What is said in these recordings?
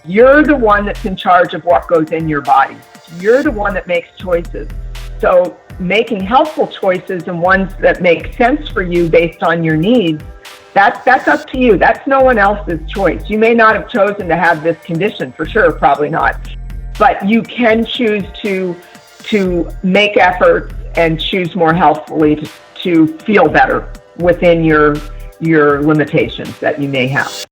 You're the one that's in charge of what goes in your body. You're the one that makes choices. So making helpful choices and ones that make sense for you based on your needs, that's up to you. That's no one else's choice. You may not have chosen to have this condition, for sure, probably not. But you can choose to make efforts and choose more healthfully to feel better within your limitations that you may have.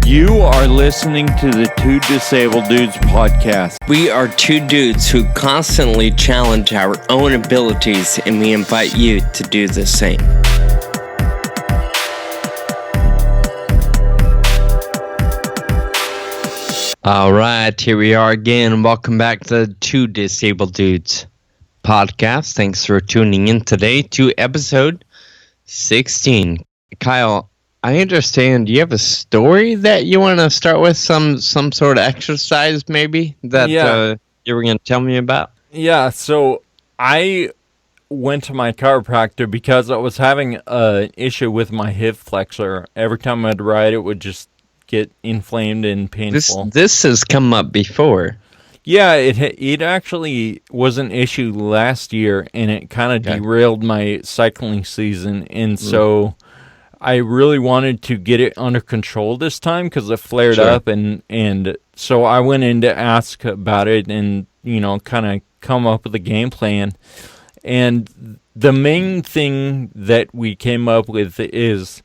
You are listening to the Two Disabled Dudes podcast. We are two dudes who constantly challenge our own abilities, and we invite you to do the same. All right, here we are again. Welcome back to the Two Disabled Dudes podcast. Thanks for tuning in today to episode 16. Kyle, I understand you have a story that you want to start with, some sort of exercise maybe that you were going to tell me about? Yeah, so I went to my chiropractor because I was having an issue with my hip flexor. Every time I'd ride, it would just get inflamed and painful. This has come up before. Yeah, it actually was an issue last year, and it kind of derailed my cycling season, and so I really wanted to get it under control this time because it flared up, and so I went in to ask about it and, kind of come up with a game plan. And the main thing that we came up with is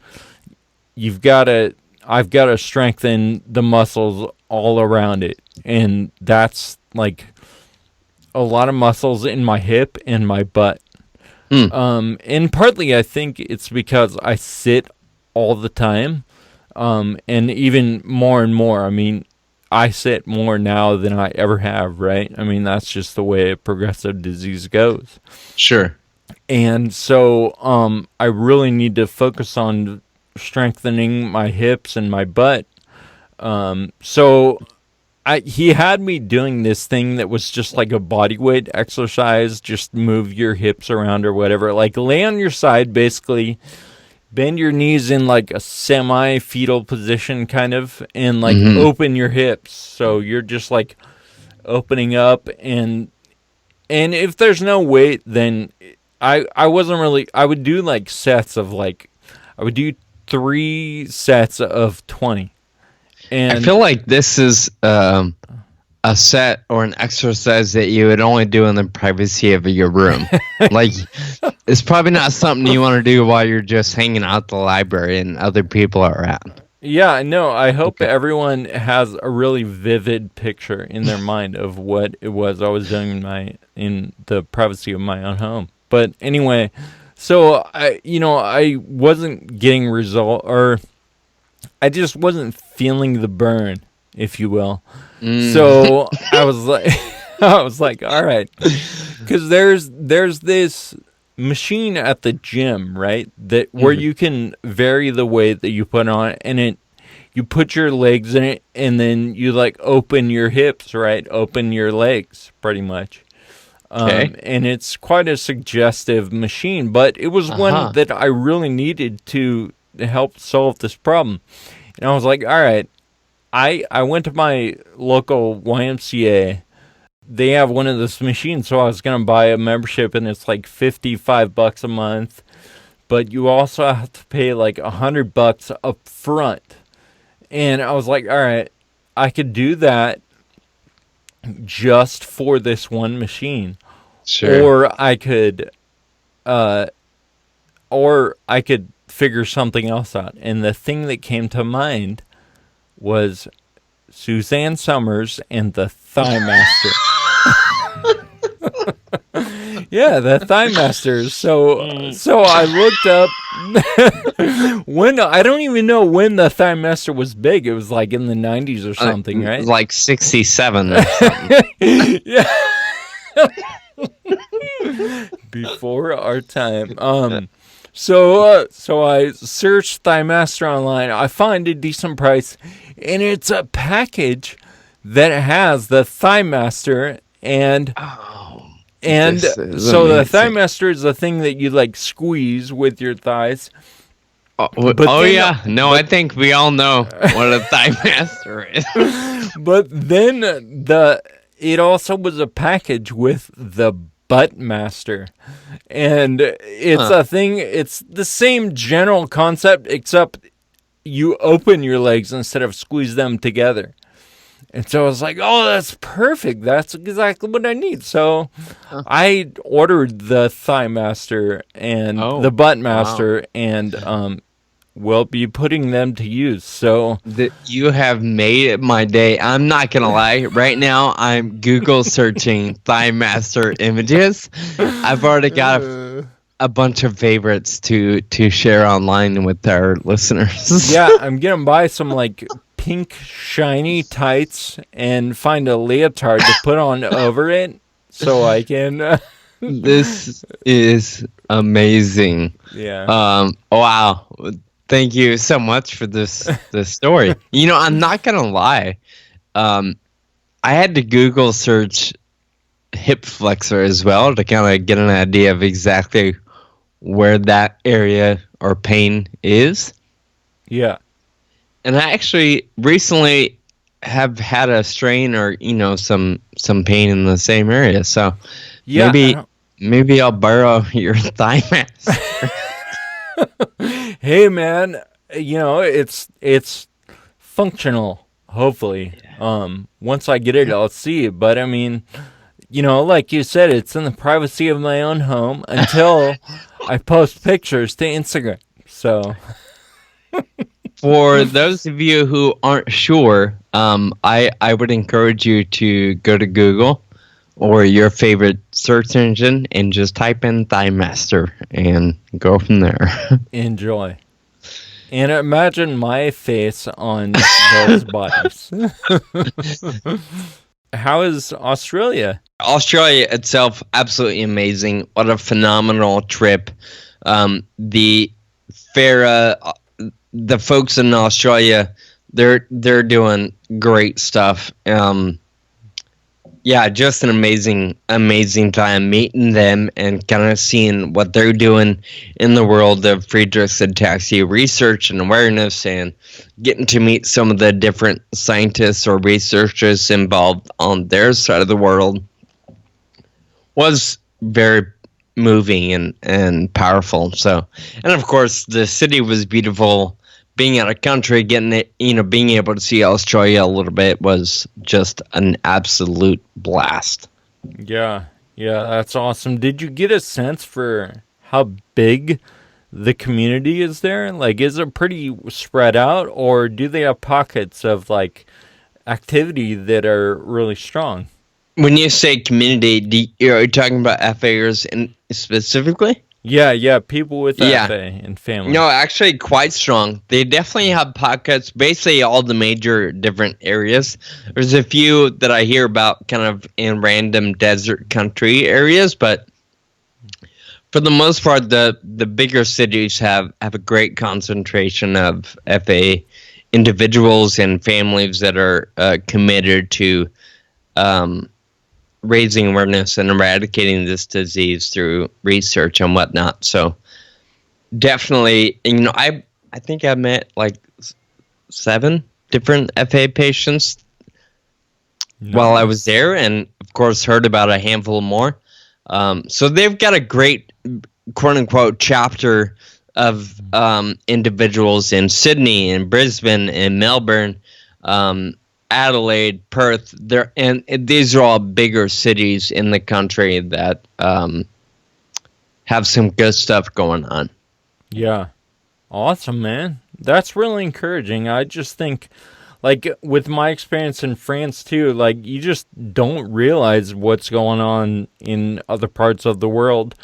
I've got to strengthen the muscles all around it, and that's like a lot of muscles in my hip and my butt. And partly I think it's because I sit all the time, and even more and more. I mean, I sit more now than I ever have, right? I mean, that's just the way a progressive disease goes. Sure. And so I really need to focus on strengthening my hips and my butt. So he had me doing this thing that was just like a body weight exercise, just move your hips around or whatever. Like lay on your side, basically, bend your knees in like a semi-fetal position kind of, and like open your hips. So you're just like opening up, and if there's no weight, then I would do like sets of like, I would do 3 sets of 20. And I feel like this is a set or an exercise that you would only do in the privacy of your room. Like, it's probably not something you want to do while you're just hanging out at the library and other people are around. Yeah, no, I hope everyone has a really vivid picture in their mind of what it was I was doing in the privacy of my own home. But anyway, so I wasn't getting or I just wasn't feeling the burn, if you will. So I was like, all right, because there's this machine at the gym, right? That where you can vary the weight that you put on it, and you put your legs in it, and then you like open your hips, right? Open your legs, pretty much. And it's quite a suggestive machine, but it was one that I really needed to help solve this problem. And I was like, all right, I went to my local YMCA. They have one of those machines, so I was going to buy a membership, and it's like $55 a month, but you also have to pay like $100 up front. And I was like, all right, I could do that just for this one machine. Sure. Or I could figure something else out. And the thing that came to mind was Suzanne Summers and the Thigh Master. Yeah, the Thigh Master. So I looked up when I don't even know when the Thigh Master was big. It was like in the 90s or something, right? Like 67 or something. Yeah. Before our time. So I searched Thigh Master online. I find a decent price, and it's a package that has the Thigh Master and so the Thigh Master is the thing that you like squeeze with your thighs, But I think we all know what a thigh master is. But then it also was a package with the butt master, and it's a thing. It's the same general concept, except you open your legs instead of squeeze them together. And so I was like, oh, that's perfect. That's exactly what I need. So I ordered the thigh master and the butt master, and we'll be putting them to use. So You have made my day. I'm not gonna lie. Right now, I'm Google searching thigh master images. I've already got a bunch of favorites to share online with our listeners. yeah, I'm gonna buy some like pink shiny tights and find a leotard to put on over it so I can. This is amazing. Yeah. Wow. Thank you so much for this story. I'm not gonna lie. I had to Google search hip flexor as well to kind of get an idea of exactly where that area or pain is. Yeah. And I actually recently have had a strain or some pain in the same area. So yeah, maybe I'll borrow your thigh mask. Hey man, it's functional. Hopefully, once I get it, I'll see. But I mean, like you said, it's in the privacy of my own home until I post pictures to Instagram. So. For those of you who aren't sure, I would encourage you to go to Google or your favorite search engine and just type in thigh master and go from there. Enjoy. And imagine my face on those bodies. How is Australia? Australia itself, absolutely amazing. What a phenomenal trip. The folks in Australia, they're doing great stuff. Yeah, just an amazing time meeting them and kind of seeing what they're doing in the world of Friedreich's ataxia research and awareness, and getting to meet some of the different scientists or researchers involved on their side of the world was very moving and powerful. So, and of course, the city was beautiful. Being out of country, getting it, being able to see Australia a little bit was just an absolute blast. Yeah, that's awesome. Did you get a sense for how big the community is there? Like, is it pretty spread out, or do they have pockets of like activity that are really strong? When you say community, are you talking about FAers specifically? Yeah, people with FA and family. No, actually quite strong. They definitely have pockets, basically all the major different areas. There's a few that I hear about kind of in random desert country areas, but for the most part, the bigger cities have a great concentration of FA individuals and families that are committed to raising awareness and eradicating this disease through research and whatnot. So definitely, I think I met like 7 different FA patients while I was there, and of course heard about a handful more. So they've got a great quote unquote chapter of individuals in Sydney and Brisbane and Melbourne, Adelaide, Perth, and these are all bigger cities in the country that have some good stuff going on. Yeah. Awesome, man. That's really encouraging. I just think, like, with my experience in France, too, like, you just don't realize what's going on in other parts of the world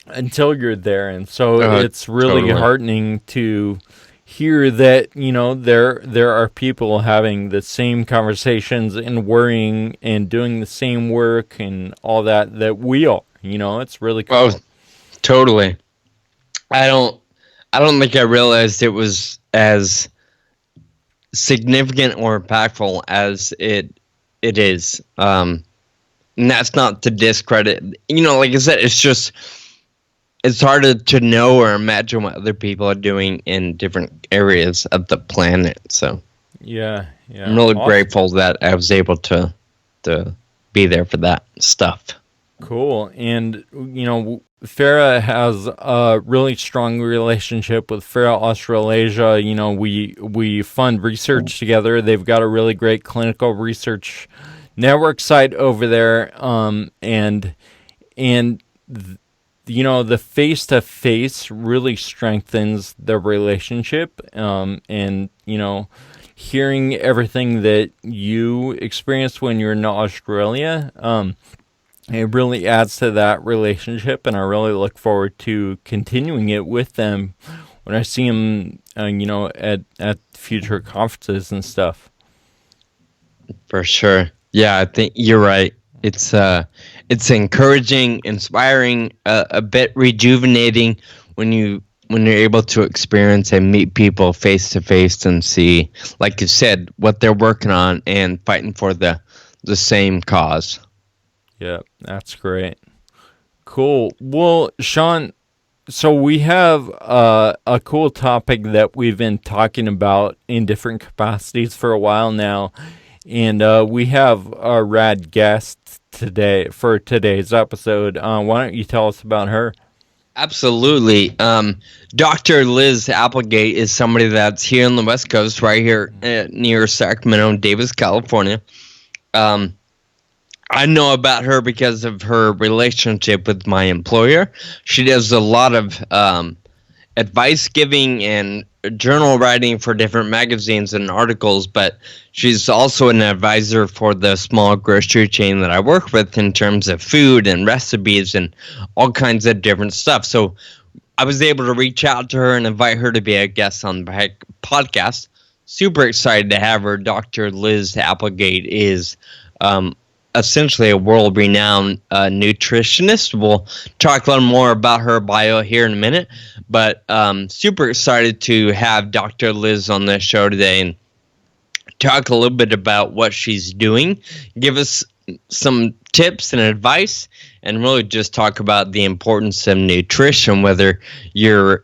until you're there. And so it's really totally heartening to hear that, there are people having the same conversations and worrying and doing the same work and all that we are. It's really cool. Oh, totally. I don't think I realized it was as significant or impactful as it is. And that's not to discredit. Like I said, it's it's harder to know or imagine what other people are doing in different areas of the planet. So Yeah. I'm really Awesome. grateful that I was able to be there for that stuff. Cool. And, Farah has a really strong relationship with Farah Australasia. We fund research together. They've got a really great clinical research network site over there. The face-to-face really strengthens the relationship. Hearing everything that you experienced when you were in Australia, it really adds to that relationship, and I really look forward to continuing it with them when I see them, at future conferences and stuff. For sure. Yeah, I think you're right. It's encouraging, inspiring, a bit rejuvenating when you're able to experience and meet people face to face and see, like you said, what they're working on and fighting for the same cause. Yeah, that's great. Cool. Well, Sean, so we have a cool topic that we've been talking about in different capacities for a while now, and we have a rad guest today for today's episode. Why don't you tell us about her? Absolutely. Dr. Liz Applegate is somebody that's here on the West Coast, right here near Sacramento, Davis, California. I know about her because of her relationship with my employer. She does a lot of advice giving and journal writing for different magazines and articles, but she's also an advisor for the small grocery chain that I work with in terms of food and recipes and all kinds of different stuff. So I was able to reach out to her and invite her to be a guest on the podcast. Super excited to have her. Dr. Liz Applegate is essentially a world-renowned nutritionist. We'll talk a little more about her bio here in a minute, but super excited to have Dr. Liz on the show today and talk a little bit about what she's doing, give us some tips and advice, and really just talk about the importance of nutrition, whether you're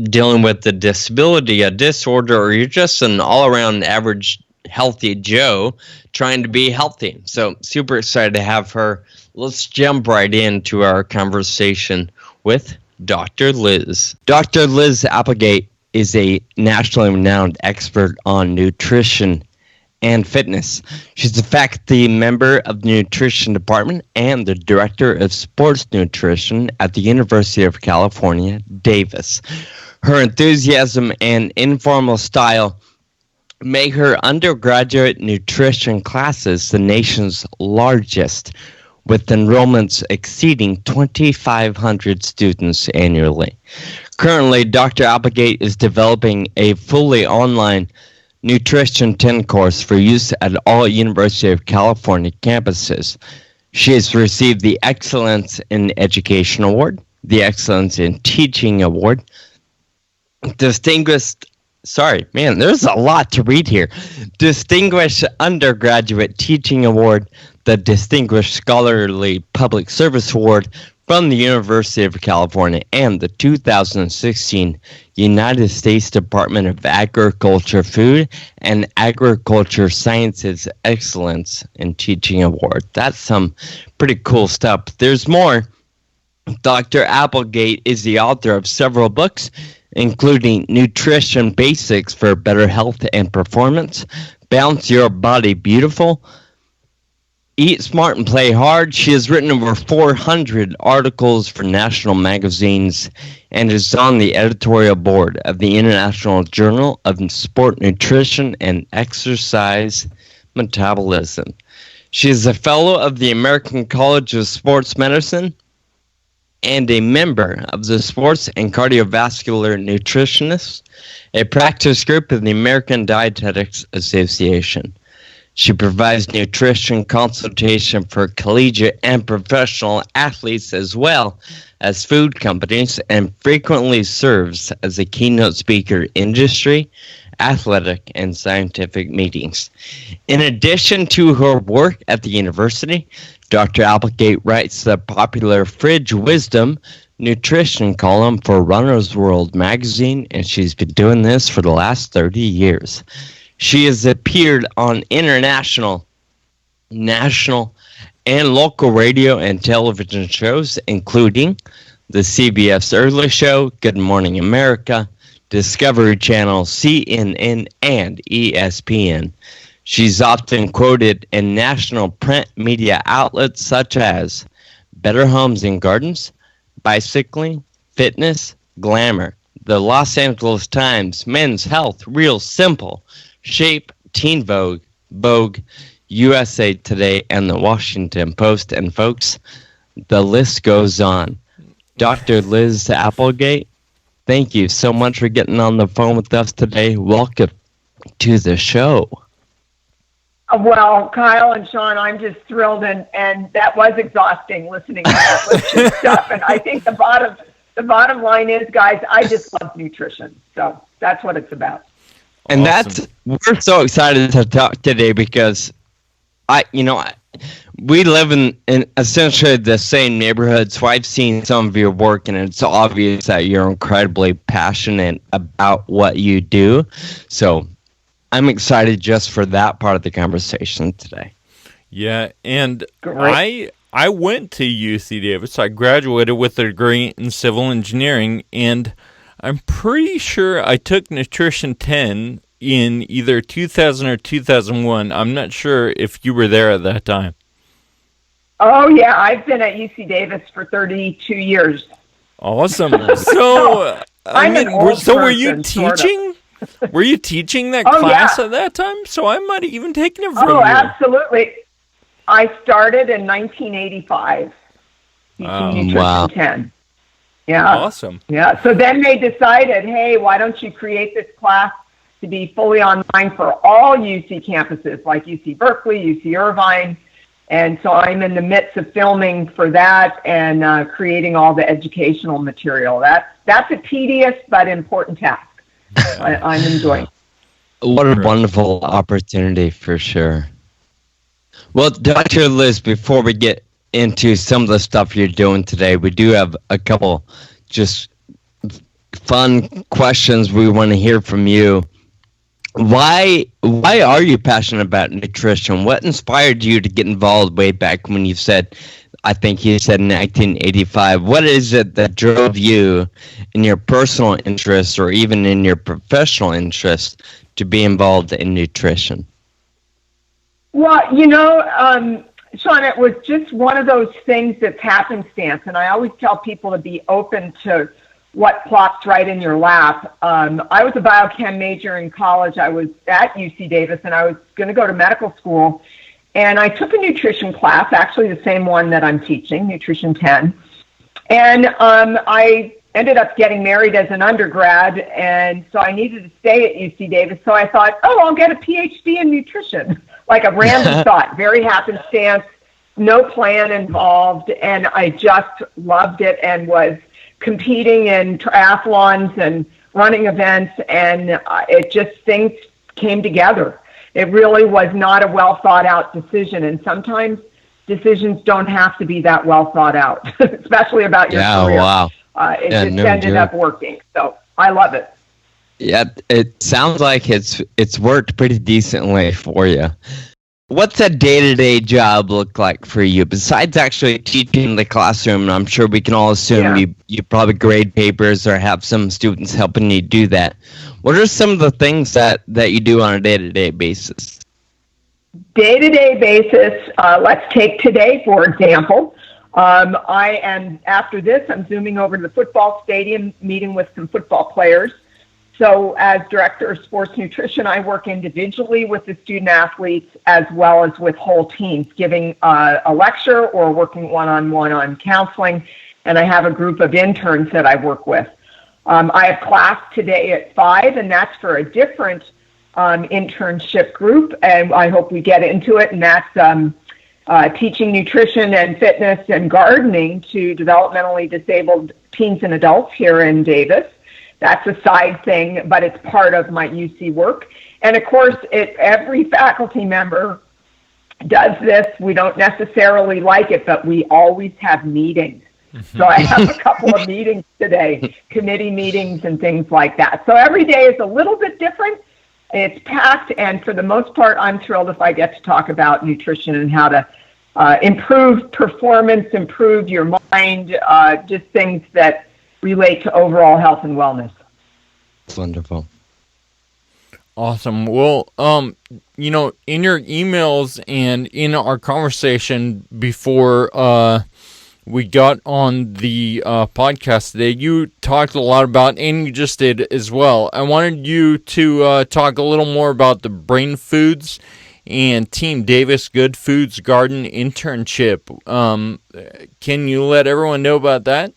dealing with a disability, a disorder, or you're just an all-around average healthy Joe trying to be healthy. So super excited to have her. Let's jump right into our conversation with Dr. Liz. Dr. Liz Applegate is a nationally renowned expert on nutrition and fitness. She's a faculty member of the nutrition department and the director of sports nutrition at the University of California, Davis. Her enthusiasm and informal style make her undergraduate nutrition classes the nation's largest, with enrollments exceeding 2,500 students annually. Currently, Dr. Applegate is developing a fully online Nutrition 10 course for use at all University of California campuses. She has received the Excellence in Education Award, the Excellence in Teaching Award, there's a lot to read here. Distinguished Undergraduate Teaching Award, the Distinguished Scholarly Public Service Award from the University of California, and the 2016 United States Department of Agriculture Food and Agriculture Sciences Excellence in Teaching Award. That's some pretty cool stuff. There's more. Dr. Applegate is the author of several books, including Nutrition Basics for Better Health and Performance, Balance Your Body Beautiful, Eat Smart and Play Hard. She has written over 400 articles for national magazines and is on the editorial board of the International Journal of Sport Nutrition and Exercise Metabolism. She is a fellow of the American College of Sports Medicine and a member of the Sports and Cardiovascular Nutritionists, a practice group of the American Dietetics Association. She provides nutrition consultation for collegiate and professional athletes as well as food companies, and frequently serves as a keynote speaker in industry, athletic, and scientific meetings. In addition to her work at the university, Dr. Applegate writes the popular Fridge Wisdom nutrition column for Runner's World magazine, and she's been doing this for the last 30 years. She has appeared on international, national, and local radio and television shows, including the CBS Early Show, Good Morning America, Discovery Channel, CNN, and ESPN. She's often quoted in national print media outlets such as Better Homes and Gardens, Bicycling, Fitness, Glamour, the Los Angeles Times, Men's Health, Real Simple, Shape, Teen Vogue, Vogue, USA Today, and the Washington Post. And folks, the list goes on. Dr. Liz Applegate, thank you so much for getting on the phone with us today. Welcome to the show. Well, Kyle and Sean, I'm just thrilled, and that was exhausting listening to that list of stuff. And I think the bottom line is, guys, I just love nutrition. So that's what it's about. And we're so excited to talk today because we live in essentially the same neighborhood, so I've seen some of your work, and it's obvious that you're incredibly passionate about what you do. So I'm excited just for that part of the conversation today. Yeah, and I went to UC Davis. I graduated with a degree in civil engineering, and I'm pretty sure I took Nutrition 10 in either 2000 or 2001. I'm not sure if you were there at that time. Oh, yeah, I've been at UC Davis for 32 years. Awesome. So, were you teaching? Were you teaching that class at that time? So I might have even taken it from you. Oh, absolutely. I started in 1985 teaching Nutrition 10. Yeah. Awesome. Yeah. So then they decided, hey, why don't you create this class to be fully online for all UC campuses, like UC Berkeley, UC Irvine. And so I'm in the midst of filming for that and creating all the educational material. That's a tedious but important task. I'm enjoying. What a wonderful opportunity for sure. Well, Dr. Liz, before we get into some of the stuff you're doing today, we do have a couple just fun questions we want to hear from you. Why are you passionate about nutrition? What inspired you to get involved way back when you said, I think you said in 1985, what is it that drove you in your personal interests or even in your professional interests to be involved in nutrition? Well, Sean, it was just one of those things that's happenstance. And I always tell people to be open to what plops right in your lap. I was a biochem major in college. I was at UC Davis, and I was going to go to medical school. And I took a nutrition class, actually the same one that I'm teaching, Nutrition 10. And I ended up getting married as an undergrad, and so I needed to stay at UC Davis. So I thought, I'll get a PhD in nutrition, like a random thought, very happenstance, no plan involved. And I just loved it and was competing in triathlons and running events, and things came together. It really was not a well-thought-out decision, and sometimes decisions don't have to be that well thought out, especially about your career. Wow. It ended up working, so I love it. Yeah, it sounds like it's worked pretty decently for you. What's a day-to-day job look like for you besides actually teaching in the classroom? And I'm sure we can all assume you probably grade papers or have some students helping you do that. What are some of the things that you do on a day-to-day basis? Day-to-day basis, let's take today, for example. After this, I'm zooming over to the football stadium, meeting with some football players. So as director of sports nutrition, I work individually with the student athletes as well as with whole teams, giving a lecture or working one-on-one on counseling. And I have a group of interns that I work with. I have class today at 5, and that's for a different internship group. And I hope we get into it. And that's teaching nutrition and fitness and gardening to developmentally disabled teens and adults here in Davis. That's a side thing, but it's part of my UC work. And of course, every faculty member does this. We don't necessarily like it, but we always have meetings. So I have a couple of meetings today, committee meetings and things like that. So every day is a little bit different. It's packed, and for the most part, I'm thrilled if I get to talk about nutrition and how to improve performance, improve your mind, just things that relate to overall health and wellness. That's wonderful. Awesome. Well, in your emails and in our conversation before we got on the podcast today, you talked a lot about, and you just did as well. I wanted you to talk a little more about the Brain Foods and Team Davis Good Foods Garden internship. Can you let everyone know about that?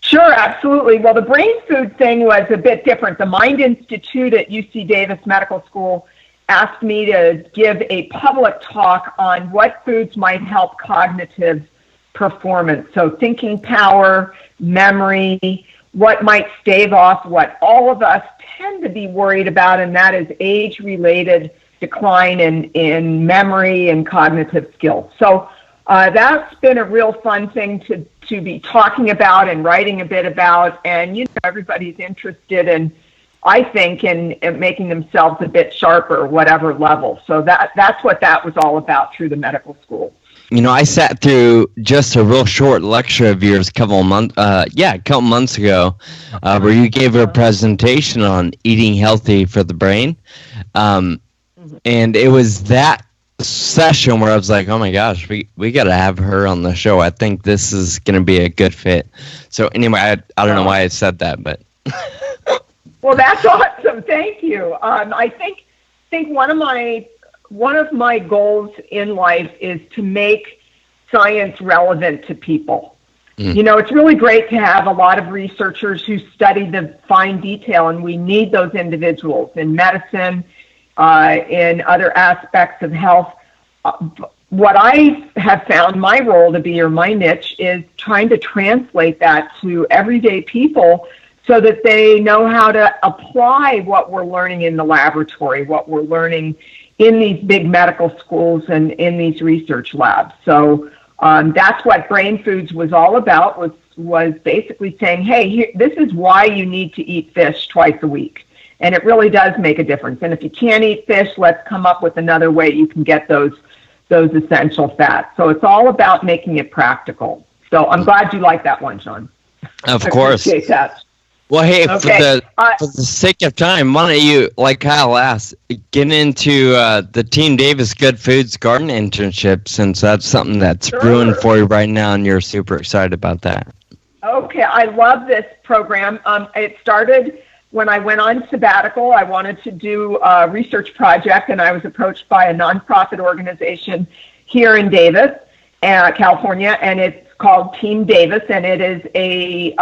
Sure, absolutely. Well, the brain food thing was a bit different. The Mind Institute at UC Davis Medical School asked me to give a public talk on what foods might help cognitive performance. So thinking power, memory, what might stave off what all of us tend to be worried about, and that is age-related decline in memory and cognitive skills. So that's been a real fun thing to be talking about and writing a bit about, and everybody's interested in, I think, in making themselves a bit sharper, whatever level. So that's what that was all about through the medical school. I sat through just a real short lecture of yours a couple months ago, where you gave a presentation on eating healthy for the brain, and it was that session where I was like, oh my gosh, we got to have her on the show. I think this is going to be a good fit. So anyway, I don't know why I said that, but. Well, that's awesome. Thank you. I think one of my goals in life is to make science relevant to people. It's really great to have a lot of researchers who study the fine detail, and we need those individuals in medicine, in other aspects of health. What I have found my role to be, or my niche, is trying to translate that to everyday people so that they know how to apply what we're learning in the laboratory, what we're learning in these big medical schools and in these research labs. So that's what Brain Foods was all about, was basically saying, hey, this is why you need to eat fish twice a week. And it really does make a difference. And if you can't eat fish, let's come up with another way you can get those essential fats. So it's all about making it practical. So I'm glad you like that one, Sean. Of course. I appreciate that. Well, hey, for the sake of time, why don't you, like Kyle asked, get into the Team Davis Good Foods Garden internship, since that's something that's brewing for you right now, and you're super excited about that. Okay, I love this program. It started when I went on sabbatical. I wanted to do a research project, and I was approached by a nonprofit organization here in Davis, California, and it's called Team Davis, and it is a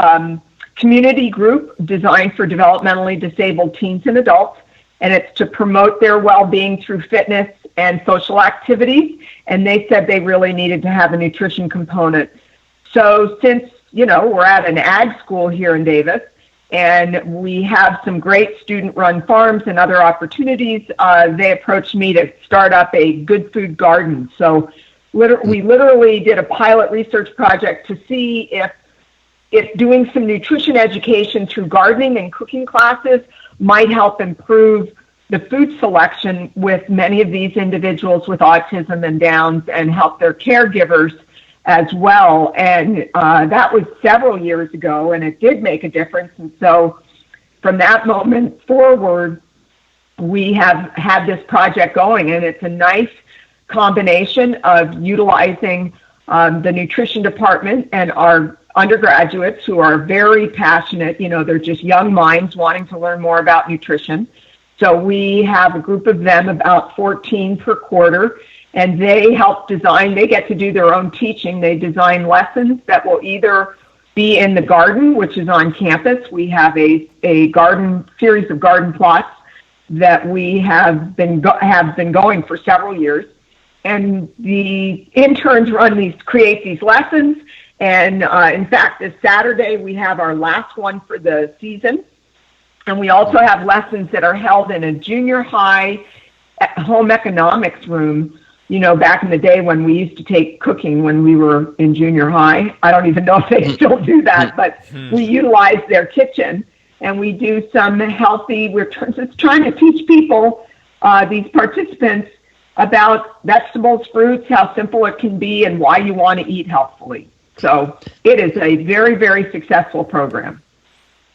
community group designed for developmentally disabled teens and adults, and it's to promote their well-being through fitness and social activities, and they said they really needed to have a nutrition component. So since, we're at an ag school here in Davis, and we have some great student-run farms and other opportunities, they approached me to start up a good food garden. So we literally did a pilot research project to see if doing some nutrition education through gardening and cooking classes might help improve the food selection with many of these individuals with autism and Downs, and help their caregivers as well. And that was several years ago, and it did make a difference. And so from that moment forward, we have had this project going, and it's a nice combination of utilizing the nutrition department and our undergraduates who are very passionate. They're just young minds wanting to learn more about nutrition. So we have a group of them, about 14 per quarter, and they help design. They get to do their own teaching. They design lessons that will either be in the garden, which is on campus. We have a series of garden plots that we have been going for several years. And the interns create these lessons. And in fact, this Saturday, we have our last one for the season. And we also have lessons that are held in a junior high home economics room back in the day when we used to take cooking when we were in junior high. I don't even know if they still do that, but we utilize their kitchen, and we do some healthy, we're just trying to teach people, these participants, about vegetables, fruits, how simple it can be, and why you want to eat healthfully. So it is a very, very successful program.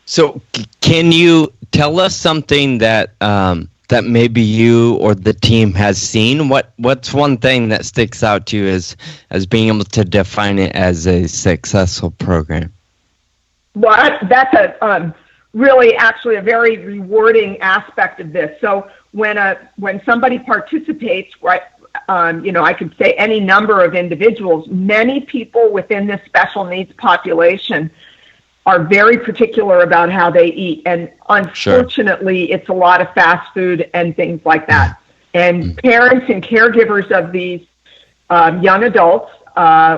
So can you tell us something that that maybe you or the team has seen? What's one thing that sticks out to you as being able to define it as a successful program? Well, that's a really actually a very rewarding aspect of this. So when somebody participates, right, I could say any number of individuals, many people within this special needs population are very particular about how they eat. And unfortunately, It's a lot of fast food and things like that. And parents and caregivers of these young adults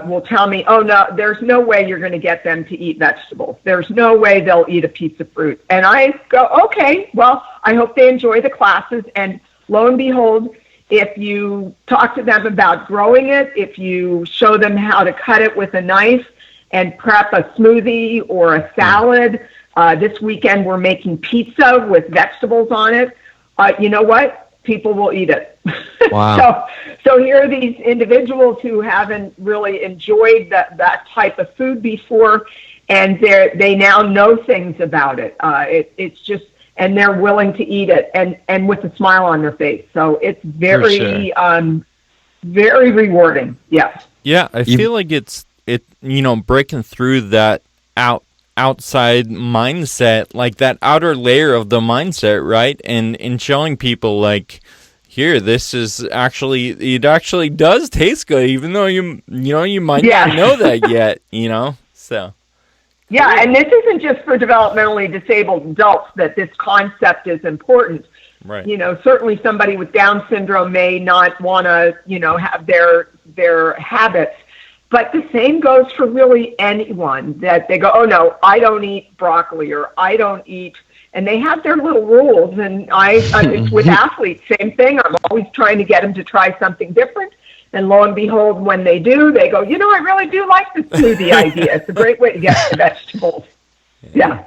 will tell me, oh, no, there's no way you're going to get them to eat vegetables. There's no way they'll eat a piece of fruit. And I go, okay, well, I hope they enjoy the classes. And lo and behold, if you talk to them about growing it, if you show them how to cut it with a knife and prep a smoothie or a salad, this weekend we're making pizza with vegetables on it, you know what? People will eat it. Wow. So here are these individuals who haven't really enjoyed that type of food before, and they now know things about it. It's just, and they're willing to eat it, and with a smile on their face. So it's very, very rewarding. Yes. Yeah, I feel like it's breaking through that outside mindset, like that outer layer of the mindset, right? And showing people like, here, this is actually, it actually does taste good, even though you might not know that yet, so. Yeah, and this isn't just for developmentally disabled adults that this concept is important. Right. Certainly somebody with Down syndrome may not want to, have their habits. But the same goes for really anyone that they go, oh, no, I don't eat broccoli, or I don't eat, and they have their little rules. And with athletes, same thing. I'm always trying to get them to try something different. And lo and behold, when they do, they go, I really do like the smoothie idea. It's a great way to get the vegetables. Yeah.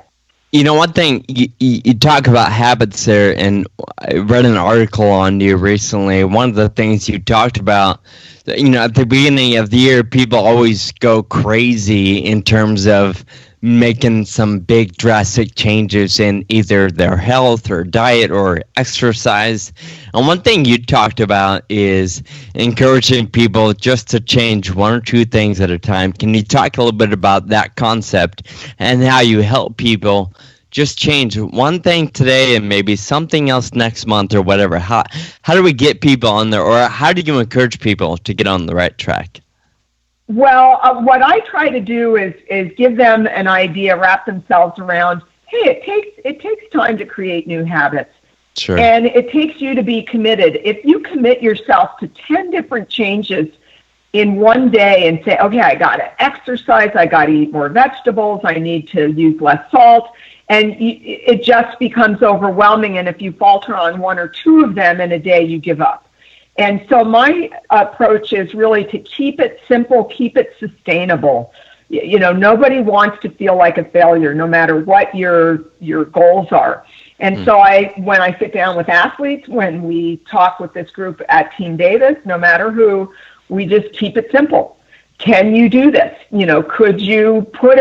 One thing, you talk about habits there, and I read an article on you recently. One of the things you talked about, at the beginning of the year, people always go crazy in terms of making some big drastic changes in either their health or diet or exercise. And one thing you talked about is encouraging people just to change one or two things at a time. Can you talk a little bit about that concept and how you help people just change one thing today and maybe something else next month or whatever? How do we get people on there, or how do you encourage people to get on the right track? Well, what I try to do is give them an idea, wrap themselves around, hey, it takes time to create new habits. Sure. And it takes you to be committed. If you commit yourself to 10 different changes in one day and say, okay, I got to exercise, I got to eat more vegetables, I need to use less salt, and it just becomes overwhelming. And if you falter on one or two of them in a day, you give up. And so my approach is really to keep it simple, keep it sustainable. Nobody wants to feel like a failure, no matter what your goals are. And so when I sit down with athletes, when we talk with this group at Team Davis, no matter who, we just keep it simple. Can you do this? Could you put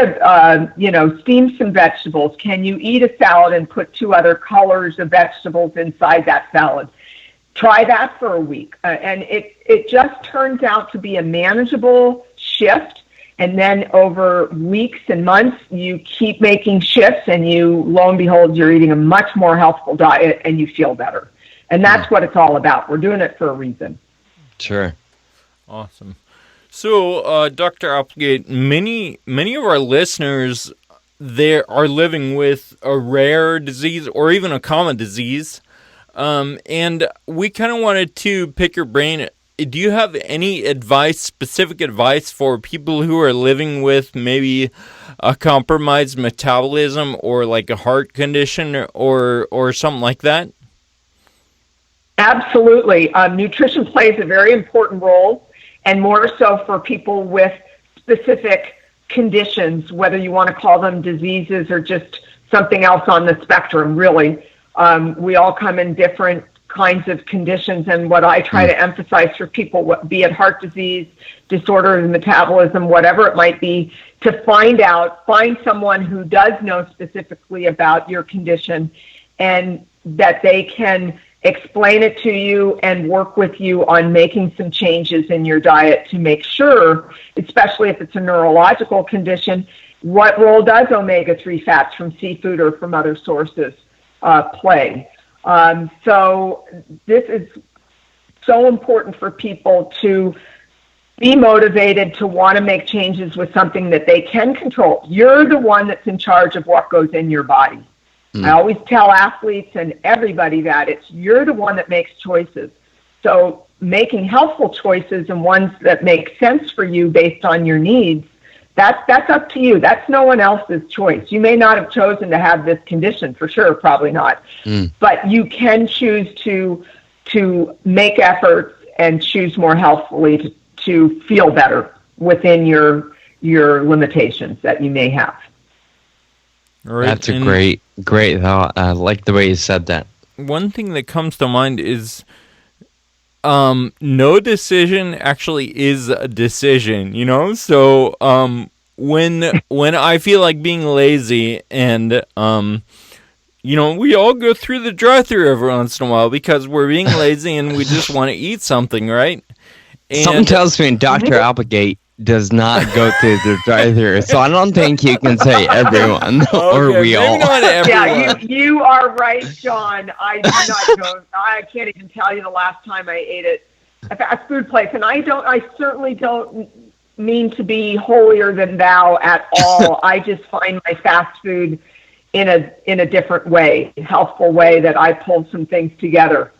steam some vegetables? Can you eat a salad and put two other colors of vegetables inside that salad? Try that for a week. And it just turns out to be a manageable shift. And then over weeks and months, you keep making shifts, and lo and behold, you're eating a much more healthful diet and you feel better. And that's what it's all about. We're doing it for a reason. Sure. Awesome. So, Dr. Applegate, many of our listeners, they are living with a rare disease or even a common disease. And we kind of wanted to pick your brain. Do you have any specific advice for people who are living with maybe a compromised metabolism or like a heart condition or something like that? Absolutely. Nutrition plays a very important role, and more so for people with specific conditions, whether you want to call them diseases or just something else on the spectrum, really. We all come in different kinds of conditions, and what I try to emphasize for people, be it heart disease, disorder of metabolism, whatever it might be, to find someone who does know specifically about your condition, and that they can explain it to you and work with you on making some changes in your diet to make sure, especially if it's a neurological condition, what role does omega-3 fats from seafood or from other sources play. So this is so important for people to be motivated to want to make changes with something that they can control. You're the one that's in charge of what goes in your body. I always tell athletes and everybody that you're the one that makes choices. So making helpful choices and ones that make sense for you based on your needs, that's up to you. That's no one else's choice. You may not have chosen to have this condition, for sure, probably not. But you can choose to make efforts and choose more healthfully to feel better within your limitations that you may have. Right. That's a great thought. I like the way you said that. One thing that comes to mind is no decision actually is a decision, you know? So when I feel like being lazy and you know, we all go through the drive-thru every once in a while because we're being lazy and we just want to eat something, right? And something tells me Dr. Applegate does not go through the drive-thru, so I don't think you can say everyone or we all. Yeah, you are right, John. I do not go. I can't even tell you the last time I ate at a fast food place, and I certainly don't mean to be holier than thou at all. I just find my fast food in a different way, healthful way, that I pulled some things together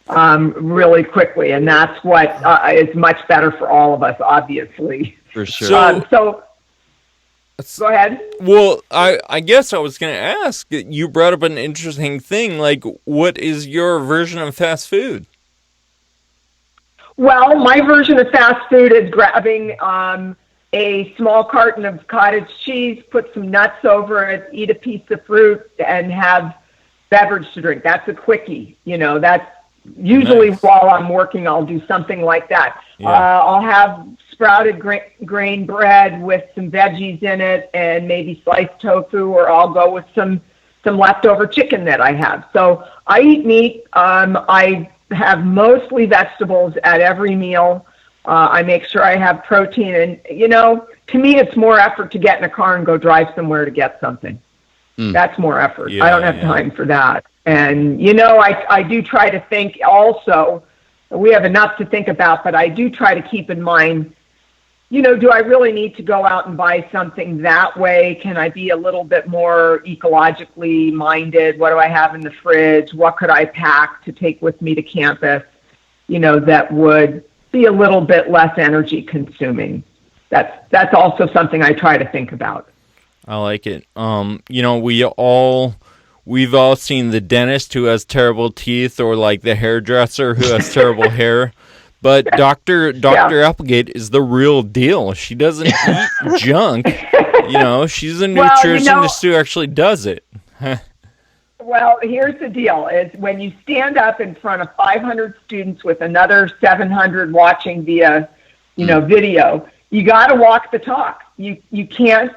really quickly, and that's what is much better for all of us, obviously. For sure. So go ahead. Well, I guess I was going to ask, you brought up an interesting thing, like, what is your version of fast food? Well, my version of fast food is grabbing a small carton of cottage cheese, put some nuts over it, eat a piece of fruit, and have beverage to drink. That's a quickie, you know, that's usually nice. While I'm working, I'll do something like that. Yeah. I'll have sprouted grain bread with some veggies in it and maybe sliced tofu, or I'll go with some leftover chicken that I have. So I eat meat. I have mostly vegetables at every meal. I make sure I have protein. And, you know, to me, it's more effort to get in a car and go drive somewhere to get something. That's more effort. I don't have time for that. And, you know, I do try to think also, we have enough to think about, but I do try to keep in mind, you know, do I really need to go out and buy something that way? Can I be a little bit more ecologically minded? What do I have in the fridge? What could I pack to take with me to campus, you know, that would be a little bit less energy consuming? That's also something I try to think about. I like it. You know, we've all seen the dentist who has terrible teeth, or like the hairdresser who has terrible hair. But Dr. Applegate is the real deal. She doesn't eat junk. You know, she's a nutritionist who actually does it. Well, here's the deal: is when you stand up in front of 500 students with another 700 watching via, you know, video, you got to walk the talk. You can't.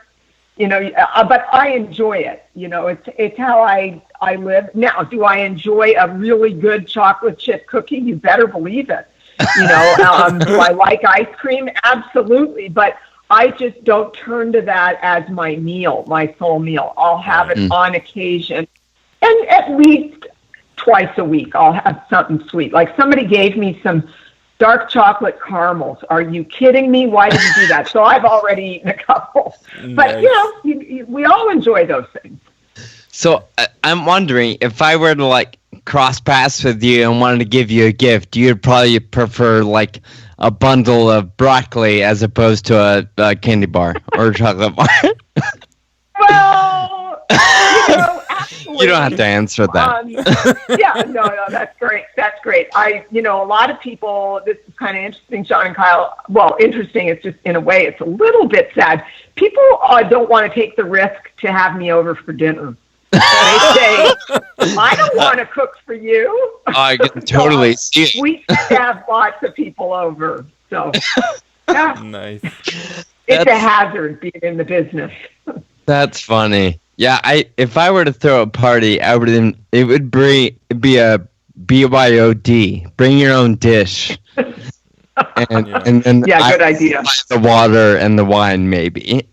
You know, but I enjoy it. You know, it's how I live. Now, do I enjoy a really good chocolate chip cookie? You better believe it. You know, do I like ice cream? Absolutely. But I just don't turn to that as my meal, my sole meal. I'll have it on occasion. And at least twice a week, I'll have something sweet. Like somebody gave me some dark chocolate caramels. Are you kidding me? Why did you do that? So I've already eaten a couple. But, nice. You know, we all enjoy those things. So I'm wondering, if I were to, like, cross paths with you and wanted to give you a gift, you'd probably prefer, like, a bundle of broccoli as opposed to a candy bar or a chocolate bar. Well, you know, You don't have to answer that. Yeah, no, that's great. That's great. A lot of people, this is kind of interesting, Sean and Kyle. Well, interesting. It's just, in a way, it's a little bit sad. People don't want to take the risk to have me over for dinner. They say, I don't want to cook for you. I can totally see it. We tend to have lots of people over. So, yeah. Nice. It's a hazard being in the business. That's funny. Yeah, if I were to throw a party, it would be a BYOD. Bring your own dish. And then good idea. The water and the wine, maybe.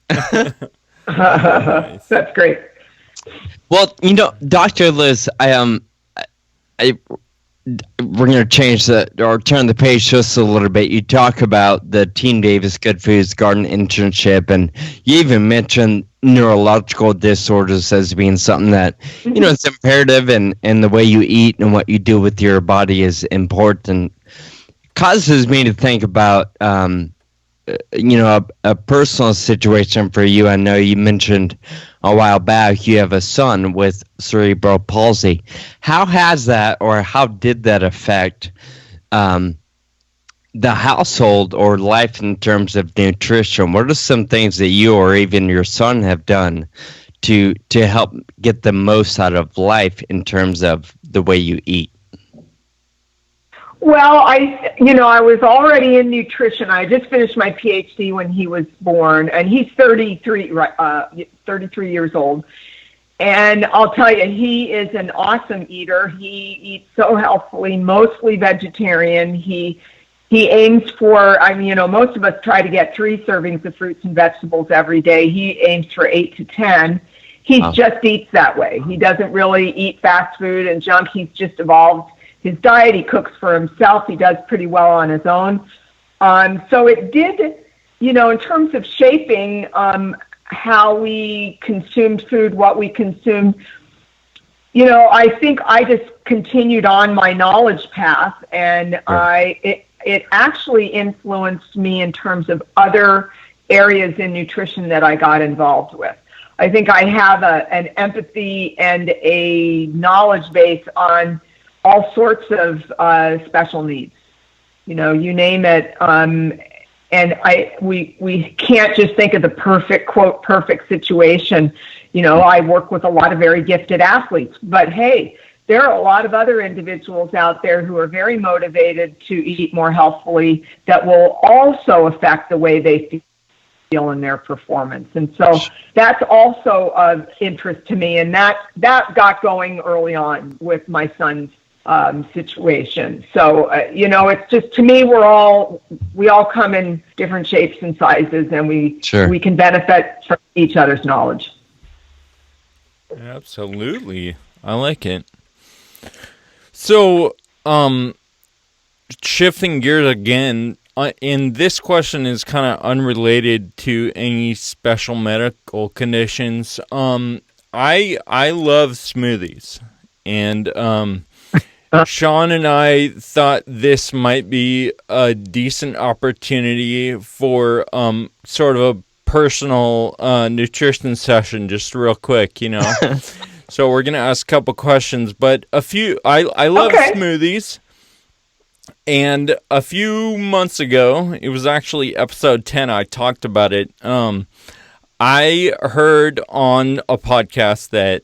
Nice. That's great. Well, Dr. Liz, we're going to change or turn the page just a little bit. You talk about the Team Davis Good Foods Garden internship, and you even mentioned neurological disorders as being something that, it's imperative, and the way you eat and what you do with your body is important. Causes me to think about, a personal situation for you. I know you mentioned a while back you have a son with cerebral palsy. How has that, or how did that affect the household or life in terms of nutrition? What are some things that you or even your son have done to help get the most out of life in terms of the way you eat? Well, I was already in nutrition. I just finished my PhD when he was born, and he's 33 years old. And I'll tell you, he is an awesome eater. He eats so healthfully, mostly vegetarian. He aims for, most of us try to get 3 servings of fruits and vegetables every day. He aims for 8 to 10. He just eats that way. He doesn't really eat fast food and junk. He's just evolved his diet. He cooks for himself. He does pretty well on his own. So it did, in terms of shaping how we consumed food, what we consumed, I think I just continued on my knowledge path, and it actually influenced me in terms of other areas in nutrition that I got involved with. I think I have an empathy and a knowledge base on all sorts of special needs, you name it. And we can't just think of the perfect, quote, perfect situation. I work with a lot of very gifted athletes, but hey, there are a lot of other individuals out there who are very motivated to eat more healthfully that will also affect the way they feel in their performance. And so that's also of interest to me. And that got going early on with my son's situation. So, it's just, to me, we all come in different shapes and sizes, and we can benefit from each other's knowledge. Absolutely. I like it. So, shifting gears again, and this question is kind of unrelated to any special medical conditions. I love smoothies, and Sean and I thought this might be a decent opportunity for sort of a personal nutrition session, just real quick, So we're going to ask a couple questions, but I love smoothies. And a few months ago, it was actually episode 10, I talked about it. I heard on a podcast that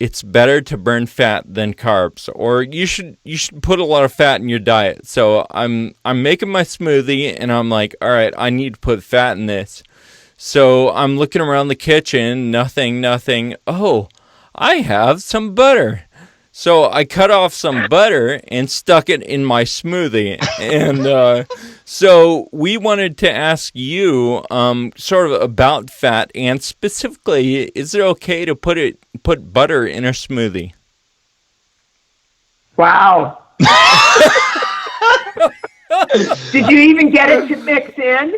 it's better to burn fat than carbs, or you should put a lot of fat in your diet. So I'm making my smoothie, and I'm like, all right, I need to put fat in this. So I'm looking around the kitchen, nothing. Oh, I have some butter. So I cut off some butter and stuck it in my smoothie. And so we wanted to ask you sort of about fat, and specifically, is it okay to put butter in a smoothie? Wow. Did you even get it to mix in?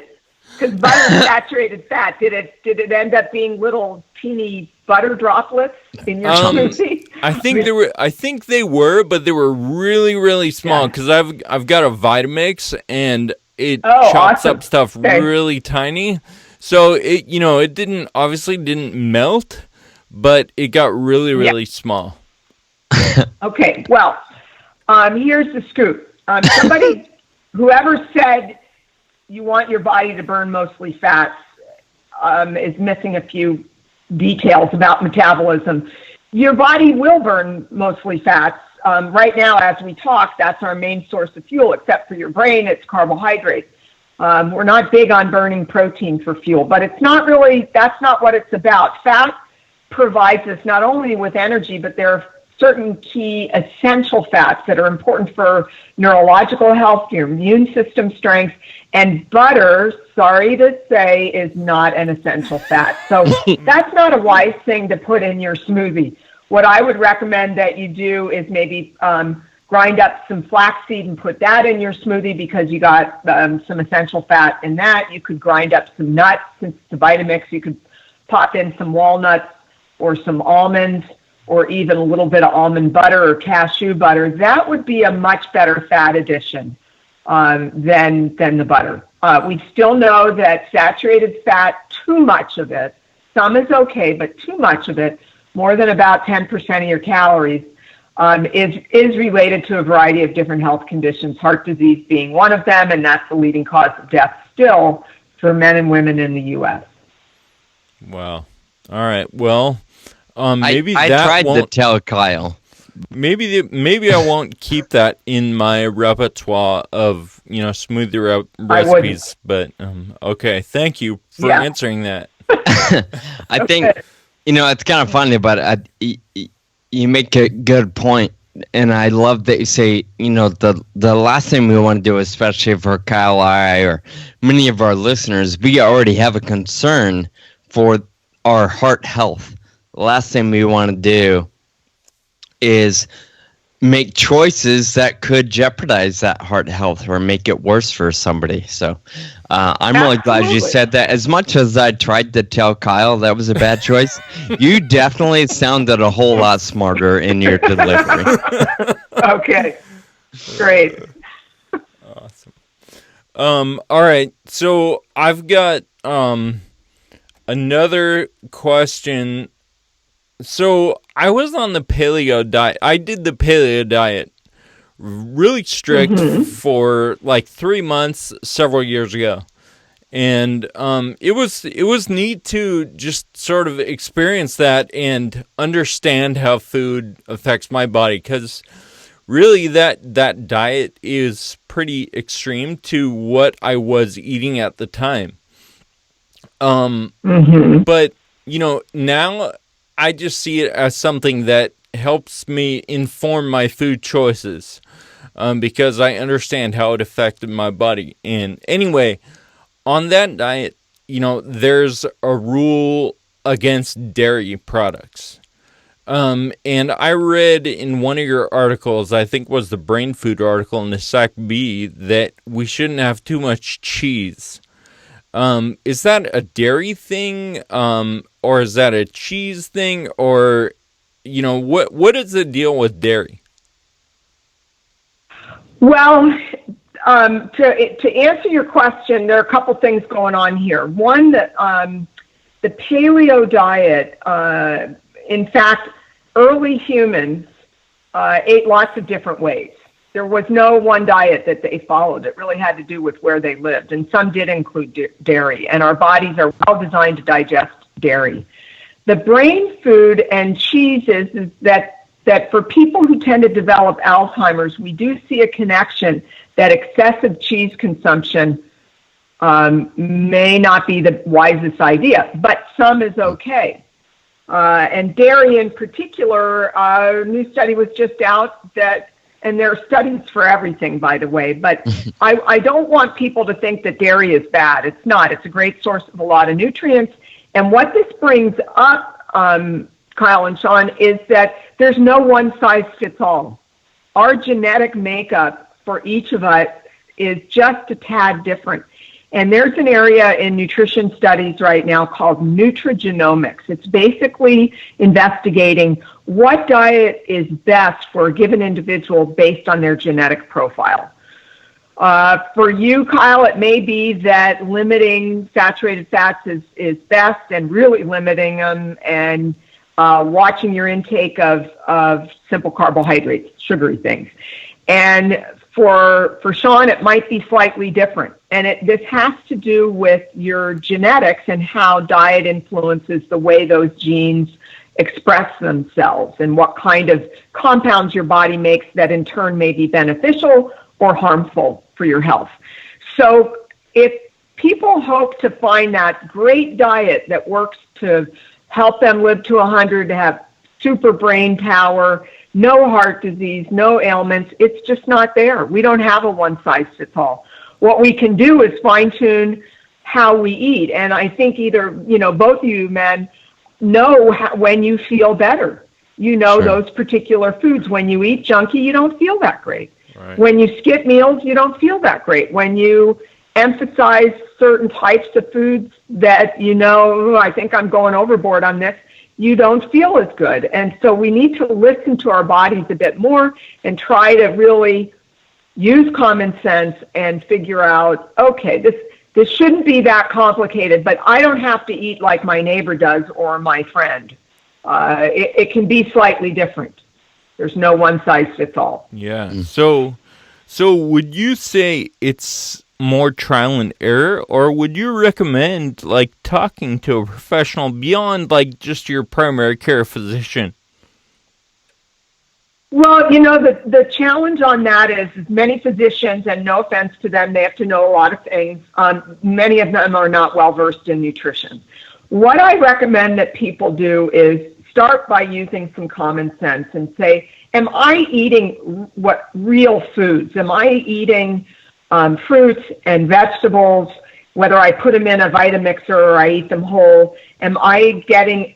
Because butter is saturated fat. Did it end up being little teeny butter droplets in your smoothie? I think they were, but they were really, really small, because I've got a Vitamix, and it chops up stuff really tiny. So it didn't melt, but it got really, really small. Okay, well, here's the scoop. Whoever said you want your body to burn mostly fats is missing a few details about metabolism. Your body will burn mostly fats. Right now, as we talk, that's our main source of fuel, except for your brain, it's carbohydrates. We're not big on burning protein for fuel, but that's not what it's about. Fat provides us not only with energy, but there are certain key essential fats that are important for neurological health, your immune system strength, and butter, sorry to say, is not an essential fat. So that's not a wise thing to put in your smoothie. What I would recommend that you do is maybe grind up some flaxseed and put that in your smoothie because you got some essential fat in that. You could grind up some nuts. Since it's a Vitamix, you could pop in some walnuts or some almonds, or even a little bit of almond butter or cashew butter. That would be a much better fat addition than the butter. We still know that saturated fat, too much of it, some is okay, but too much of it, more than about 10% of your calories, is related to a variety of different health conditions, heart disease being one of them, and that's the leading cause of death still for men and women in the U.S. Wow. All right. Well, maybe I tried to tell Kyle. Maybe I won't keep that in my repertoire of smoothie recipes. But okay, thank you for answering that. I think it's kind of funny, but you make a good point, and I love that you say the last thing we want to do, especially for Kyle, I, or many of our listeners, we already have a concern for our heart health. The last thing we want to do is make choices that could jeopardize that heart health or make it worse for somebody. So I'm really glad you said that. As much as I tried to tell Kyle that was a bad choice, you definitely sounded a whole lot smarter in your delivery. Okay, great. Awesome. All right, so I've got another question. So I was on the paleo diet. I did the paleo diet really strict for like 3 months several years ago. And it was neat to just sort of experience that and understand how food affects my body, because really that diet is pretty extreme to what I was eating at the time. But now I just see it as something that helps me inform my food choices, because I understand how it affected my body. And anyway, on that diet, there's a rule against dairy products. And I read in one of your articles, I think was the Brain Food article in the Sec B, that we shouldn't have too much cheese. Is that a dairy thing, or is that a cheese thing, or what is the deal with dairy? Well, to answer your question, there are a couple things going on here. One, that the paleo diet, in fact, early humans ate lots of different ways. There was no one diet that they followed. It really had to do with where they lived, and some did include dairy, and our bodies are well designed to digest dairy. The brain food and cheeses is that for people who tend to develop Alzheimer's, we do see a connection that excessive cheese consumption may not be the wisest idea, but some is okay. And dairy in particular, a new study was just out that, and there are studies for everything, by the way, but I don't want people to think that dairy is bad. It's not. It's a great source of a lot of nutrients. And what this brings up, Kyle and Sean, is that there's no one size fits all. Our genetic makeup for each of us is just a tad different. And there's an area in nutrition studies right now called nutrigenomics. It's basically investigating what diet is best for a given individual based on their genetic profile. For you, Kyle, it may be that limiting saturated fats is best, and really limiting them, and watching your intake of simple carbohydrates, sugary things. And for Sean, it might be slightly different. And this has to do with your genetics and how diet influences the way those genes express themselves and what kind of compounds your body makes that in turn may be beneficial or harmful for your health. So if people hope to find that great diet that works to help them live to 100, to have super brain power, no heart disease, no ailments, it's just not there. We don't have a one-size-fits-all. What we can do is fine-tune how we eat. And I think either, both of you men know when you feel better. You know Sure. those particular foods. When you eat junky, you don't feel that great. Right. When you skip meals, you don't feel that great. When you emphasize certain types of foods that, I think I'm going overboard on this, you don't feel as good. And so we need to listen to our bodies a bit more and try to really use common sense and figure out, okay, this shouldn't be that complicated, but I don't have to eat like my neighbor does or my friend. It can be slightly different. There's no one size fits all. Yeah. So would you say it's more trial and error, or would you recommend like talking to a professional beyond like just your primary care physician? Well, the challenge on that is many physicians, and no offense to them, they have to know a lot of things. Many of them are not well versed in nutrition. What I recommend that people do is start by using some common sense and say, am I eating real foods? Am I eating fruits and vegetables, whether I put them in a Vitamixer or I eat them whole? Am I getting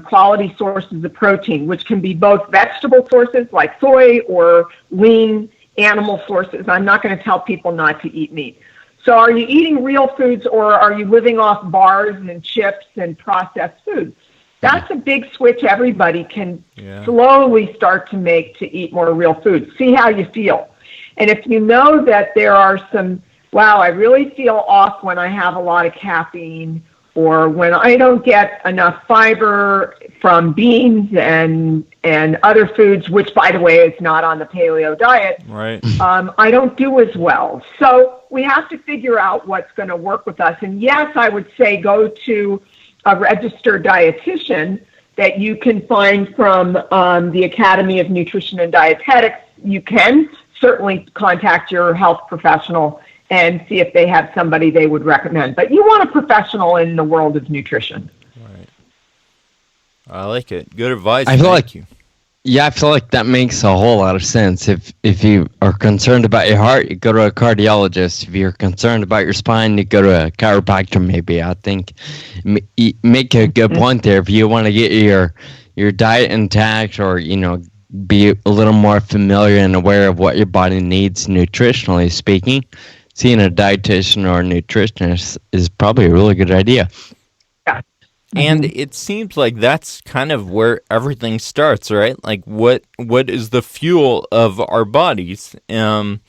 quality sources of protein, which can be both vegetable sources like soy or lean animal sources? I'm not going to tell people not to eat meat. So are you eating real foods, or are you living off bars and chips and processed foods? That's a big switch everybody can slowly start to make to eat more real food. See how you feel. And if you know that there are some, wow, I really feel off when I have a lot of caffeine, or when I don't get enough fiber from beans and other foods, which, by the way, is not on the paleo diet, Right. I don't do as well. So we have to figure out what's going to work with us. And yes, I would say go to a registered dietitian that you can find from the Academy of Nutrition and Dietetics. You can certainly contact your health professional and see if they have somebody they would recommend. But you want a professional in the world of nutrition. Right. I like it. Good advice. I feel Thank like you. Yeah, I feel like that makes a whole lot of sense. If you are concerned about your heart, you go to a cardiologist. If you're concerned about your spine, you go to a chiropractor. Maybe I think make a good point there. If you want to get your diet intact, or be a little more familiar and aware of what your body needs nutritionally speaking, seeing a dietitian or a nutritionist is probably a really good idea. And it seems like that's kind of where everything starts, right? Like what is the fuel of our bodies? And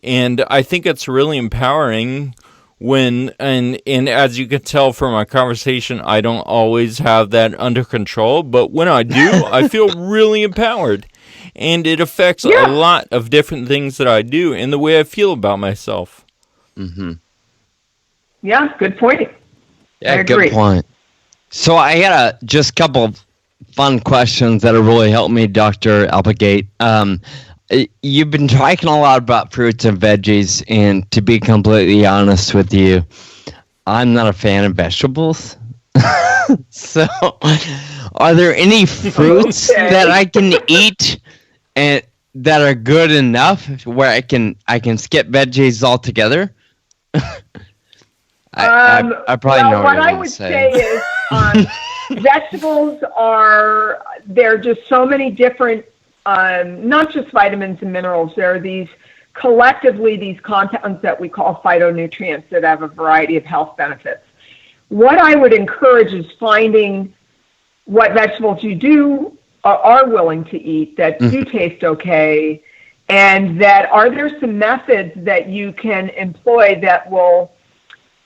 I think it's really empowering when, and as you can tell from our conversation, I don't always have that under control, but when I do, I feel really empowered. And it affects a lot of different things that I do and the way I feel about myself. Mm-hmm. Yeah, good point. Yeah, I agree. Good point. So I got just a couple of fun questions that have really helped me, Dr. Applegate. You've been talking a lot about fruits and veggies, and to be completely honest with you, I'm not a fan of vegetables. So are there any fruits that I can eat and that are good enough where I can skip veggies altogether? I probably know what you're I gonna would say. say is vegetables they're just so many different, not just vitamins and minerals. There are these compounds that we call phytonutrients that have a variety of health benefits. What I would encourage is finding what vegetables you are willing to eat that do taste okay, and that are there some methods that you can employ that will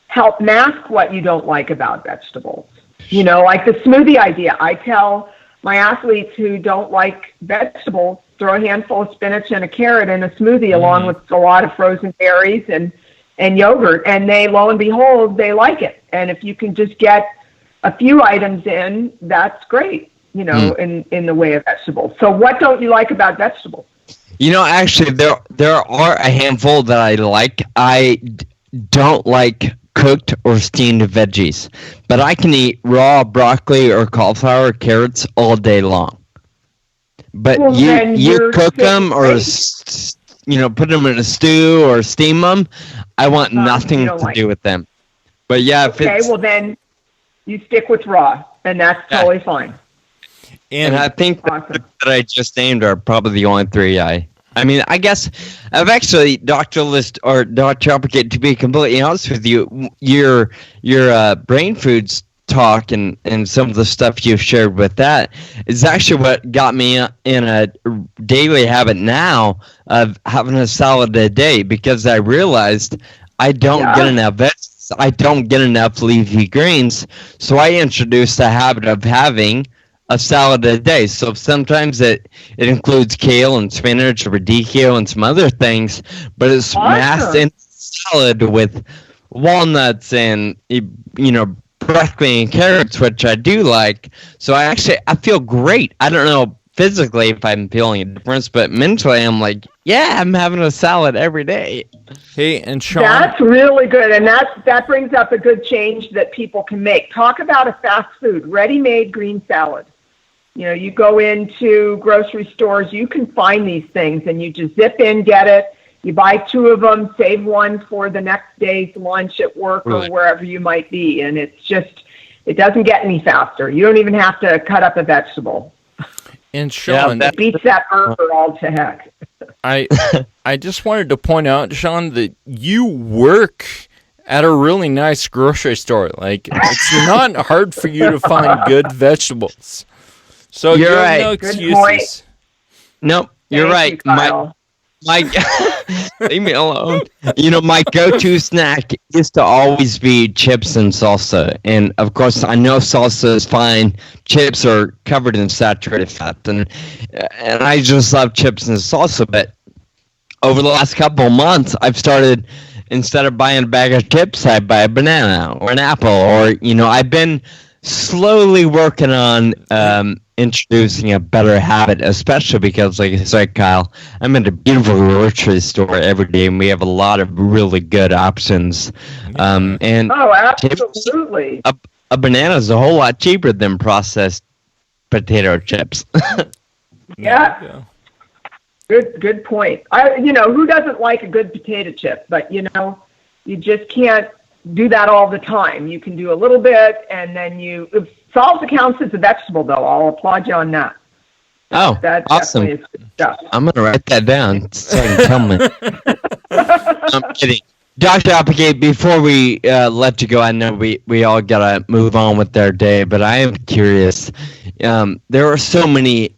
help mask what you don't like about vegetables. Like the smoothie idea. I tell my athletes who don't like vegetables throw a handful of spinach and a carrot in a smoothie along with a lot of frozen berries and yogurt, and they, lo and behold, they like it. And if you can just get a few items in, that's great, in the way of vegetables. So what don't you like about vegetables? Actually, there are a handful that I like. I don't like cooked or steamed veggies, but I can eat raw broccoli or cauliflower, carrots all day long. But you cook them or put them in a stew or steam them, I want nothing to do with them. But yeah, well then you stick with raw, and that's totally fine. And I think that I just named are probably the only three I guess I've actually, Dr. Applegate, to be completely honest with you, your brain foods talk and some of the stuff you've shared with that is actually what got me in a daily habit now of having a salad a day, because I realized I don't get enough vegetables, I don't get enough leafy greens, so I introduced the habit of having a salad a day. So sometimes it includes kale and spinach or radicchio and some other things, but it's masked in salad with walnuts and broccoli and carrots, which I do like. So I feel great. I don't know physically if I'm feeling a difference, but mentally I'm like, yeah, I'm having a salad every day. Hey, and Sean, that's really good, and that brings up a good change that people can make. Talk about a fast food, ready-made green salad. You go into grocery stores, you can find these things, and you just zip in, get it. You buy 2 of them, save one for the next day's lunch at work or wherever you might be, and it doesn't get any faster. You don't even have to cut up a vegetable. And Sean, it beats that burger all to heck. I just wanted to point out, Sean, that you work at a really nice grocery store. Like, it's not hard for you to find good vegetables. So you're right. No excuses. Nope, you're right. Leave me alone. My go-to snack used to always be chips and salsa. And, of course, I know salsa is fine. Chips are covered in saturated fat. And I just love chips and salsa. But over the last couple of months, I've started, instead of buying a bag of chips, I buy a banana or an apple. Or, I've been slowly working on introducing a better habit, especially because, like I said, Kyle, I'm at a beautiful grocery store every day, and we have a lot of really good options. And absolutely, a banana is a whole lot cheaper than processed potato chips. Yeah. Good point. Who doesn't like a good potato chip? But you just can't do that all the time. You can do a little bit, and then salsa counts as a vegetable, though. I'll applaud you on that. Oh, that awesome. Definitely is good stuff. I'm going to write that down so you can tell me. I'm kidding. Dr. Applegate, before we let you go, I know we all got to move on with their day, but I am curious. There are so many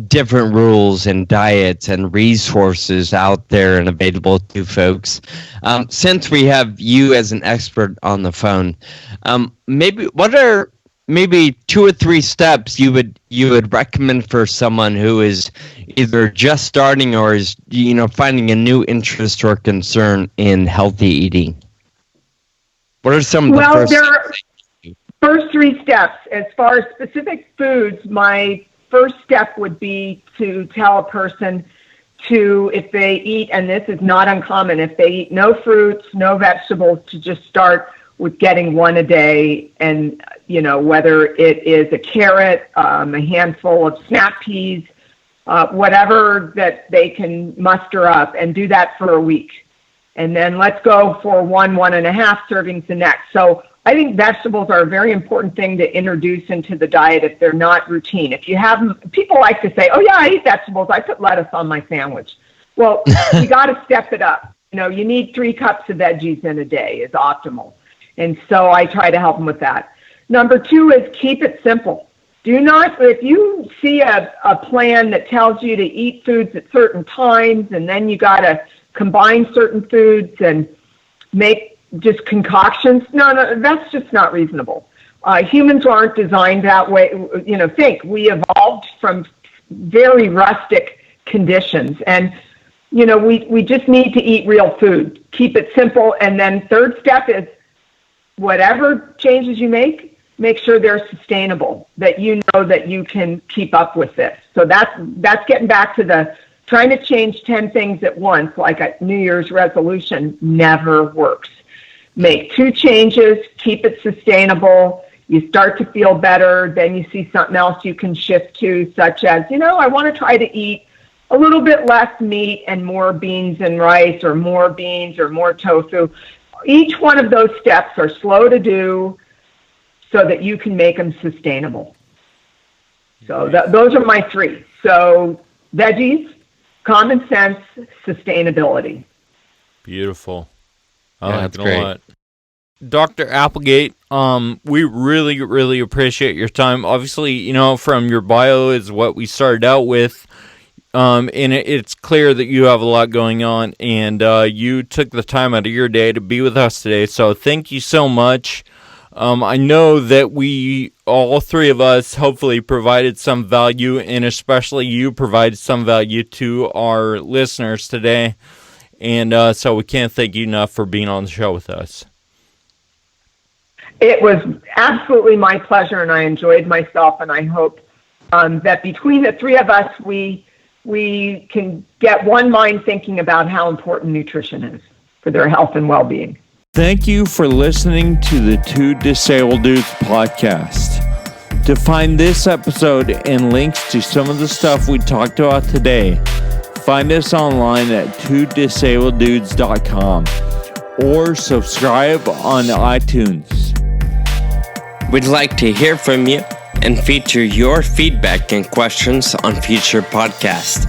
different rules and diets and resources out there and available to folks. Since we have you as an expert on the phone, what are maybe 2 or 3 steps you would recommend for someone who is either just starting or is finding a new interest or concern in healthy eating? What are some of the first 3 steps? As far as specific foods, my first step would be to tell a person if they eat, and this is not uncommon, if they eat no fruits, no vegetables, to just start with getting 1 a day, and whether it is a carrot, a handful of snap peas, whatever that they can muster up, and do that for a week. And then let's go for 1.5 servings the next. So I think vegetables are a very important thing to introduce into the diet if they're not routine. If you have, people like to say, oh yeah, I eat vegetables, I put lettuce on my sandwich. Well, you got to step it up. You need 3 cups of veggies in a day is optimal. And so I try to help them with that. Number 2 is keep it simple. Do not, if you see a plan that tells you to eat foods at certain times, and then you got to combine certain foods and make just concoctions, no, that's just not reasonable. Humans aren't designed that way. Think we evolved from very rustic conditions, and we just need to eat real food. Keep it simple, and then third step is whatever changes you make sure they're sustainable, that you know that you can keep up with this. So that's getting back to the trying to change 10 things at once, like a New Year's resolution, never works. Make 2 changes, keep it sustainable. You start to feel better, then you see something else you can shift to, such as, I want to try to eat a little bit less meat and more beans and rice, or more beans or more tofu. Each one of those steps are slow to do so that you can make them sustainable. So those are my 3. So veggies, common sense, sustainability. Beautiful. That's great. A lot. Dr. Applegate, we really, really appreciate your time. Obviously, from your bio is what we started out with. And it's clear that you have a lot going on, and you took the time out of your day to be with us today. So thank you so much. I know that we, all 3 of us, hopefully provided some value, and especially you provided some value to our listeners today. And so we can't thank you enough for being on the show with us. It was absolutely my pleasure, and I enjoyed myself, and I hope that between the 3 of us, we can get one mind thinking about how important nutrition is for their health and well-being. Thank you for listening to the Two Disabled Dudes podcast. To find this episode and links to some of the stuff we talked about today, find us online at twodisableddudes.com or subscribe on iTunes. We'd like to hear from you and feature your feedback and questions on future podcasts.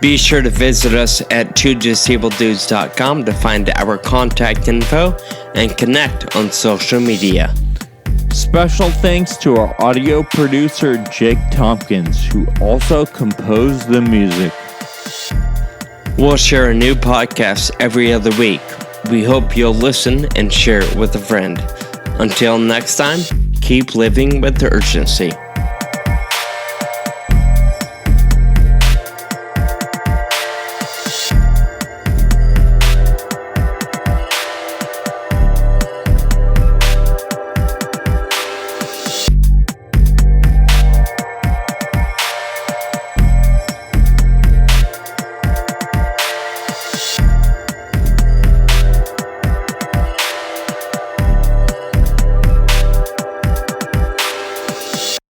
Be sure to visit us at twodisableddudes.com to find our contact info and connect on social media. Special thanks to our audio producer, Jake Tompkins, who also composed the music. We'll share a new podcast every other week. We hope you'll listen and share it with a friend. Until next time, keep living with urgency.